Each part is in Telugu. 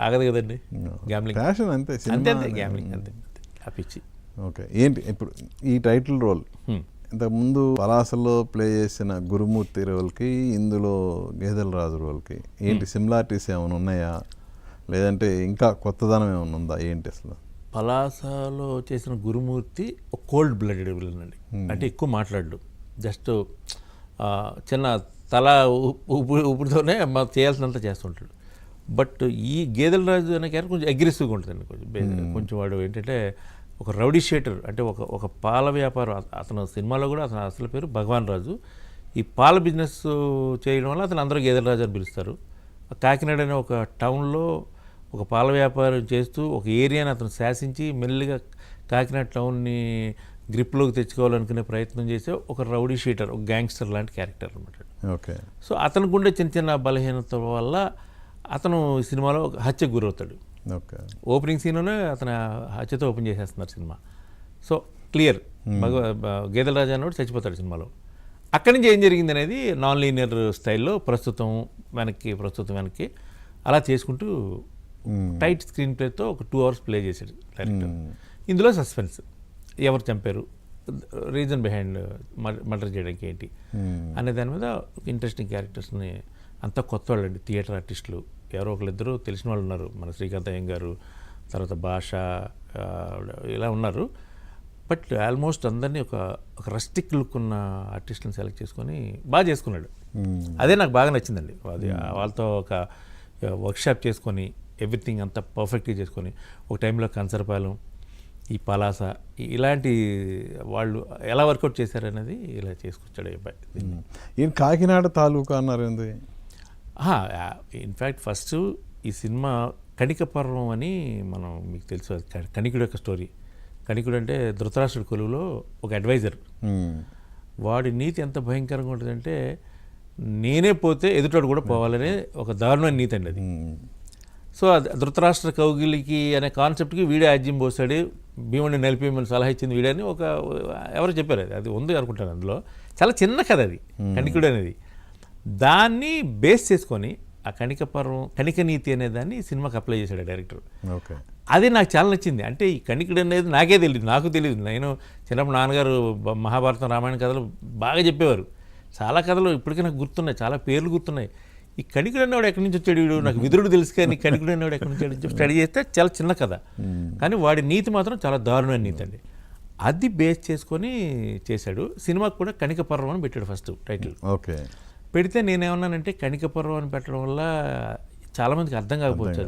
ఆగదు కదండి గ్యాంబ్లింగ్. ప్యాషన్ అంతే, అంతే అంతే గ్యాంబ్లింగ్ అంతే ఆ పిచ్చి. ఓకే, ఏంటి ఇప్పుడు ఈ టైటిల్ రోల్ ఇంతకుముందు పలాసలో ప్లే చేసిన గురుమూర్తి రోల్కి ఇందులో గేదెల రాజు రోల్కి ఏంటి సిమిలారిటీస్ ఏమైనా ఉన్నాయా, లేదంటే ఇంకా కొత్తదనం ఏమైనా ఉందా, ఏంటి అసలు? పలాసలో చేసిన గురుమూర్తి ఒక కోల్డ్ బ్లడెడ్ విలన్ అండి. అంటే ఎక్కువ మాట్లాడు, జస్ట్ చిన్న తల ఊపిరితోనే చేయాల్సినంత చేస్తుంటాడు. బట్ ఈ గేదెల రాజు అనే క్యారెక్టర్ కొంచెం అగ్రెసివ్గా ఉంటుందండి. కొంచెం వాడు ఏంటంటే ఒక రౌడీ షీటర్, అంటే ఒక పాల వ్యాపారం. అతను సినిమాలో కూడా అతను అసలు పేరు భగవాన్ రాజు. ఈ పాల బిజినెస్ చేయడం వల్ల అతను అందరూ గేదెల రాజు అని పిలుస్తారు. కాకినాడ అనే ఒక టౌన్లో ఒక పాల వ్యాపారం చేస్తూ ఒక ఏరియాని అతను శాసించి మెల్లిగా కాకినాడ టౌన్ని గ్రిప్లోకి తెచ్చుకోవాలనుకునే ప్రయత్నం చేసే ఒక రౌడీ షీటర్, ఒక గ్యాంగ్స్టర్ లాంటి క్యారెక్టర్ అనమాట. ఓకే. సో అతనికి ఉండే చిన్న చిన్న బలహీనత వల్ల అతను ఈ సినిమాలో హత్యకు గురవుతాడు. ఓకే. ఓపెనింగ్ సీన్లోనే అతను హత్యతో ఓపెన్ చేసేస్తున్నారు సినిమా. సో క్లియర్ గేదెల రాజా అన్నోడు చచ్చిపోతాడు సినిమాలో. అక్కడి నుంచి ఏం జరిగింది అనేది నాన్ లీనియర్ స్టైల్లో ప్రస్తుతం వెనక్కి అలా చేసుకుంటూ టైట్ స్క్రీన్ ప్లేతో ఒక 2 hours ప్లే చేశాడు డైరెక్టర్. ఇందులో సస్పెన్స్, ఎవరు చంపారు, రీజన్ బిహైండ్ మర్డర్ చేయడానికి ఏంటి అనే దాని మీద ఒక ఇంట్రెస్టింగ్ క్యారెక్టర్స్ని, అంతా కొత్త వాళ్ళండి, థియేటర్ ఆర్టిస్టులు, ఎవరో ఒకళ్ళిద్దరు తెలిసిన వాళ్ళు ఉన్నారు. మన శ్రీకాంత్ అయ్యం గారు, తర్వాత భాష, ఇలా ఉన్నారు. బట్ ఆల్మోస్ట్ అందరినీ ఒక రస్టిక్ లుక్ ఉన్న ఆర్టిస్టులను సెలెక్ట్ చేసుకొని బాగా చేసుకున్నాడు. అదే నాకు బాగా నచ్చిందండి. అది వాళ్ళతో ఒక వర్క్షాప్ చేసుకొని ఎవ్రీథింగ్ అంతా పర్ఫెక్ట్గా చేసుకొని, ఒక టైంలో కంచరపాలెం, ఈ పలాస, ఇలాంటి వాళ్ళు ఎలా వర్కౌట్ చేశారనేది ఇలా చేసుకొచ్చాడు అబ్బాయి. ఈయన కాకినాడ తాలూకా అన్నారు ఏంది? ఇన్ఫ్యాక్ట్ ఫస్ట్ ఈ సినిమా కణిక పర్వం అని, మనం మీకు తెలుసు కణికుడు యొక్క స్టోరీ. కణికుడు అంటే ధృతరాష్ట్రుడి కొలువులో ఒక అడ్వైజర్. వాడి నీతి ఎంత భయంకరంగా ఉంటుందంటే, నేనే పోతే ఎదుటోడు కూడా పోవాలనే ఒక దారుణమైన నీతి అండి అది. సో ధృతరాష్ట్ర కౌగిలికి అనే కాన్సెప్ట్కి వీడే ఆజ్యం పోసాడు, భీముడిని నలిపేయమని సలహా ఇచ్చింది వీడని ఎవరు చెప్పారు. అది ఉంది అనుకుంటాను. అందులో చాలా చిన్న కథ అది, కణికుడు అనేది. దాన్ని బేస్ చేసుకొని ఆ కణిక నీతి అనే దాన్ని సినిమాకి అప్లై చేశాడు డైరెక్టర్. ఓకే. అది నాకు చాలా నచ్చింది. అంటే ఈ కణికుడు అనేది నాకు తెలియదు. నేను చిన్నప్పుడు నాన్నగారు మహాభారతం, రామాయణ కథలు బాగా చెప్పేవారు. చాలా కథలు ఇప్పటికీ నాకు గుర్తున్నాయి, చాలా పేర్లు గుర్తున్నాయి. ఈ కణికుడు అనేవాడు ఎక్కడి నుంచి వచ్చాడు, వీడు నాకు విదురుడు తెలుసు కానీ కణికుడు అనేవాడు ఎక్కడి నుంచి వచ్చాడు స్టడీ చేస్తే చాలా చిన్న కథ, కానీ వాడి నీతి మాత్రం చాలా దారుణమైన నీతి అండి. అది బేస్ చేసుకొని చేశాడు. సినిమాకు కూడా కణిక పర్వం అని పెట్టాడు ఫస్ట్ టైటిల్. ఓకే. పెడితే నేనేమన్నానంటే కణిక పర్వం అని పెట్టడం వల్ల చాలామందికి అర్థం కాకపోవచ్చు.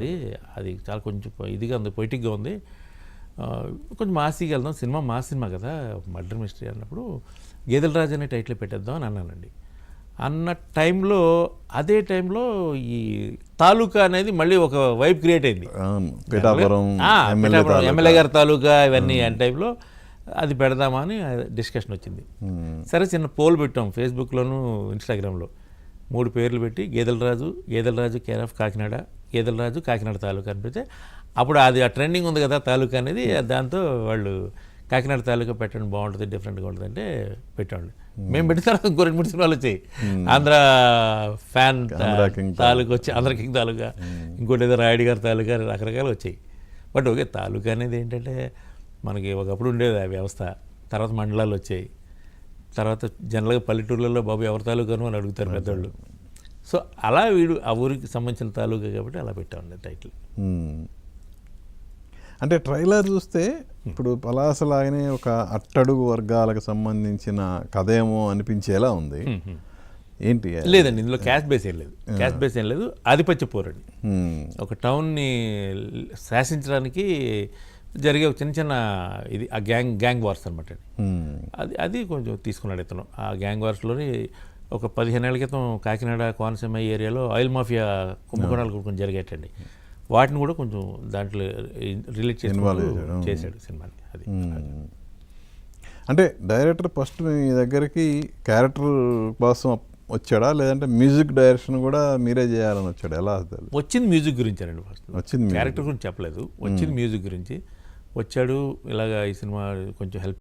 అది చాలా కొంచెం ఇదిగా ఉంది, పొయిటిక్గా ఉంది, కొంచెం మాసీగా వెళ్దాం, సినిమా మాస్ సినిమా కదా, మర్డర్ మిస్టరీ అన్నప్పుడు గేదెల రాజు అనే టైటిల్ పెట్టేద్దాం అని అన్నానండి. అన్న టైంలో అదే టైంలో ఈ తాలూకా అనేది మళ్ళీ ఒక వైబ్ క్రియేట్ అయింది. ఎమ్మెల్యే గారి తాలూకా ఇవన్నీ ఆ టైంలో అది పెడదామా అని డిస్కషన్ వచ్చింది. సరే చిన్న పోల్ పెట్టాం ఫేస్బుక్లోను ఇన్స్టాగ్రామ్లో, 3 పేర్లు పెట్టి గేదెల రాజు కేర్ ఆఫ్ కాకినాడ, గేదెల రాజు కాకినాడ తాలూకా అని పెడితే అప్పుడు అది ఆ ట్రెండింగ్ ఉంది కదా తాలూకా అనేది, దాంతో వాళ్ళు కాకినాడ తాలూకా పెట్టండి బాగుంటుంది, డిఫరెంట్గా ఉంటుంది అంటే పెట్టండి. మేము పెట్టిన తర్వాత ఇంకో 2-3 సినిమాలు వచ్చాయి. ఆంధ్ర ఫ్యాన్ తాలూకా వచ్చి, ఆంధ్ర కింగ్ తాలూకా, ఇంకోటి ఏదో రాయుడు గారి తాలూకా, రకరకాలు వచ్చాయి. బట్ ఓకే, తాలూకా అనేది ఏంటంటే మనకి ఒకప్పుడు ఉండేది ఆ వ్యవస్థ. తర్వాత మండలాలు వచ్చాయి, తర్వాత జనరల్గా పల్లెటూర్లలో బాబు ఎవరి తాలూకాను అని అడుగుతారు పెద్దవాళ్ళు. సో అలా వీడు ఆ ఊరికి సంబంధించిన తాలూకా కాబట్టి అలా పెట్టామండి టైటిల్. అంటే ట్రైలర్ చూస్తే ఇప్పుడు పలాసలాగానే ఒక అట్టడుగు వర్గాలకు సంబంధించిన కథ ఏమో అనిపించేలా ఉంది. ఏంటి? లేదండి, ఇందులో క్యాస్ట్ బేస్ ఏం లేదు, ఆధిపత్య పోరండి. ఒక టౌన్ని శాసించడానికి జరిగే చిన్న ఇది ఆ గ్యాంగ్ వార్స్ అనమాట. అది కొంచెం తీసుకున్నాడు ఇతను. ఆ గ్యాంగ్ వార్స్లోని ఒక 15 ఏళ్ల క్రితం కాకినాడ కోనసీమ ఏరియాలో ఆయిల్ మాఫియా కుంభకోణాలు కొంచెం జరిగేటండి. వాటిని కూడా కొంచెం దాంట్లో రిలేట్ చేశాడు సినిమాని. అది అంటే డైరెక్టర్ ఫస్ట్ మీ దగ్గరికి క్యారెక్టర్ కోసం వచ్చాడా, లేదంటే మ్యూజిక్ డైరెక్షన్ కూడా మీరే చేయాలని వచ్చాడు? ఎలా వచ్చింది? మ్యూజిక్ గురించి అండి. ఫస్ట్ వచ్చింది, క్యారెక్టర్ గురించి చెప్పలేదు, వచ్చింది మ్యూజిక్ గురించి. వచ్చాడు, ఇలాగ ఈ సినిమా కొంచెం హెల్ప్